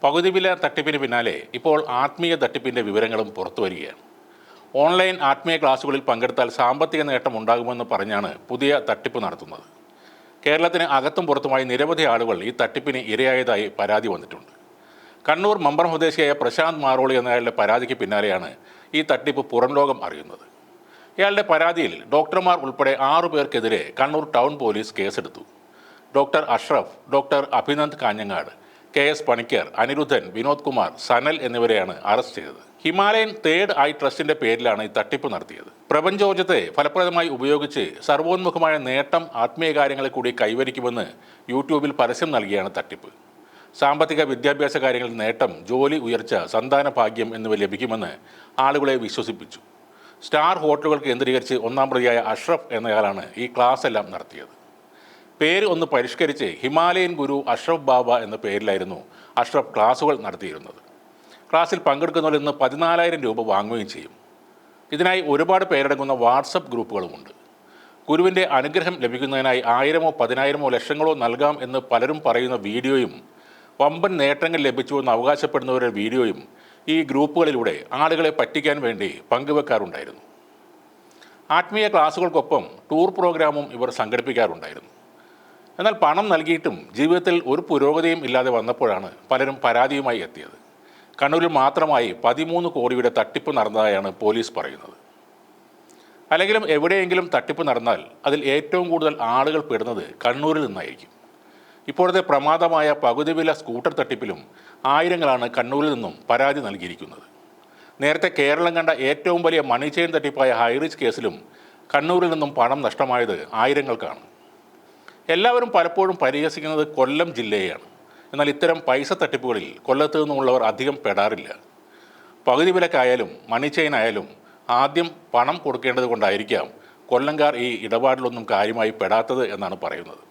പകുതി വില തട്ടിപ്പിന് പിന്നാലെ ഇപ്പോൾ ആത്മീയ തട്ടിപ്പിൻ്റെ വിവരങ്ങളും പുറത്തു വരികയാണ്. ഓൺലൈൻ ആത്മീയ ക്ലാസുകളിൽ പങ്കെടുത്താൽ സാമ്പത്തിക നേട്ടം ഉണ്ടാകുമെന്ന് പറഞ്ഞാണ് പുതിയ തട്ടിപ്പ് നടത്തുന്നത്. കേരളത്തിന് അകത്തും പുറത്തുമായി നിരവധി ആളുകൾ ഈ തട്ടിപ്പിന് ഇരയായതായി പരാതി വന്നിട്ടുണ്ട്. കണ്ണൂർ മമ്പറം സ്വദേശിയായ പ്രശാന്ത് മാറോളി എന്നയാളുടെ പരാതിക്ക് പിന്നാലെയാണ് ഈ തട്ടിപ്പ് പുറം ലോകം അറിയുന്നത്. ഇയാളുടെ പരാതിയിൽ ഡോക്ടർമാർ ഉൾപ്പെടെ 6 പേർക്കെതിരെ കണ്ണൂർ ടൗൺ പോലീസ് കേസെടുത്തു. Doctor Ashraf, doctor Abhinand Kanhangad, KS Panicker, Aniruddhan, Vinod Kumar, Sanal എന്നിവരെയാണ് അറസ്റ്റ് ചെയ്തത്. ഹിമാലയൻ തേർഡ് ഐ ട്രസ്റ്റിന്റെ പേരിലാണ് ഈ തട്ടിപ്പ് നടത്തിയത്. പ്രപഞ്ചോർജ്ജത്തെ ഫലപ്രദമായി ഉപയോഗിച്ച് സർവോന്മുഖമായ നേട്ടം ആത്മീയ കാര്യങ്ങളെ കൂടി കൈവരിക്കുമെന്ന് യൂട്യൂബിൽ പരസ്യം നൽകിയാണ് തട്ടിപ്പ്. സാമ്പത്തിക വിദ്യാഭ്യാസ കാര്യങ്ങളിൽ നേട്ടം, ജോലി ഉയർച്ച, സന്താന ഭാഗ്യം എന്നിവ ലഭിക്കുമെന്ന് ആളുകളെ വിശ്വസിപ്പിച്ചു. സ്റ്റാർ ഹോട്ടലുകൾ കേന്ദ്രീകരിച്ച് ഒന്നാം പ്രതിയായ അഷ്റഫ് എന്നയാളാണ് ഈ ക്ലാസ് എല്ലാം നടത്തിയത്. പേര് ഒന്ന് പരിഷ്കരിച്ച് ഹിമാലയൻ ഗുരു അഷ്റഫ് ബാബ എന്ന പേരിലായിരുന്നു അഷ്റഫ് ക്ലാസുകൾ നടത്തിയിരുന്നത്. ക്ലാസ്സിൽ പങ്കെടുക്കുന്നവരിൽ നിന്ന് 14,000 രൂപ വാങ്ങുകയും ചെയ്യും. ഇതിനായി ഒരുപാട് പേരടങ്ങുന്ന വാട്സപ്പ് ഗ്രൂപ്പുകളുമുണ്ട്. ഗുരുവിൻ്റെ അനുഗ്രഹം ലഭിക്കുന്നതിനായി 1000-ഓ 10,000-ഓ ലക്ഷങ്ങളോ നൽകാം എന്ന് പലരും പറയുന്ന വീഡിയോയും വമ്പൻ നേട്ടങ്ങൾ ലഭിച്ചുവെന്ന് അവകാശപ്പെടുന്നവരുടെ വീഡിയോയും ഈ ഗ്രൂപ്പുകളിലൂടെ ആളുകളെ പറ്റിക്കാൻ വേണ്ടി പങ്കുവെക്കാറുണ്ടായിരുന്നു. ആത്മീയ ക്ലാസുകൾക്കൊപ്പം ടൂർ പ്രോഗ്രാമും ഇവർ സംഘടിപ്പിക്കാറുണ്ടായിരുന്നു. എന്നാൽ പണം നൽകിയിട്ടും ജീവിതത്തിൽ ഒരു പുരോഗതിയും ഇല്ലാതെ വന്നപ്പോഴാണ് പലരും പരാതിയുമായി എത്തിയത്. കണ്ണൂരിൽ മാത്രമായി 13 കോടിയുടെ തട്ടിപ്പ് നടന്നതായാണ് പോലീസ് പറയുന്നത്. അല്ലെങ്കിലും എവിടെയെങ്കിലും തട്ടിപ്പ് നടന്നാൽ അതിൽ ഏറ്റവും കൂടുതൽ ആളുകൾ പെടുന്നത് കണ്ണൂരിൽ നിന്നായിരിക്കും. ഇപ്പോഴത്തെ പ്രമാദമായ പകുതി വില സ്കൂട്ടർ തട്ടിപ്പിലും ആയിരങ്ങളാണ് കണ്ണൂരിൽ നിന്നും പരാതി നൽകിയിരിക്കുന്നത്. നേരത്തെ കേരളം കണ്ട ഏറ്റവും വലിയ മണി ചെയിൻ തട്ടിപ്പായ ഹൈറിച്ച് കേസിലും കണ്ണൂരിൽ നിന്നും പണം നഷ്ടമായത് ആയിരങ്ങൾക്കാണ്. എല്ലാവരും പലപ്പോഴും പരിഹസിക്കുന്നത് കൊല്ലം ജില്ലയെയാണ്. എന്നാൽ ഇത്തരം പൈസ തട്ടിപ്പുകളിൽ കൊല്ലത്ത് നിന്നുമുള്ളവർ അധികം പെടാറില്ല. പകുതി വിലക്കായാലും മണി ചെയിൻ ആയാലും ആദ്യം പണം കൊടുക്കേണ്ടത് കൊണ്ടായിരിക്കാം കൊല്ലംകാർ ഈ ഇടപാടിലൊന്നും കാര്യമായി പെടാത്തത് എന്നാണ് പറയുന്നത്.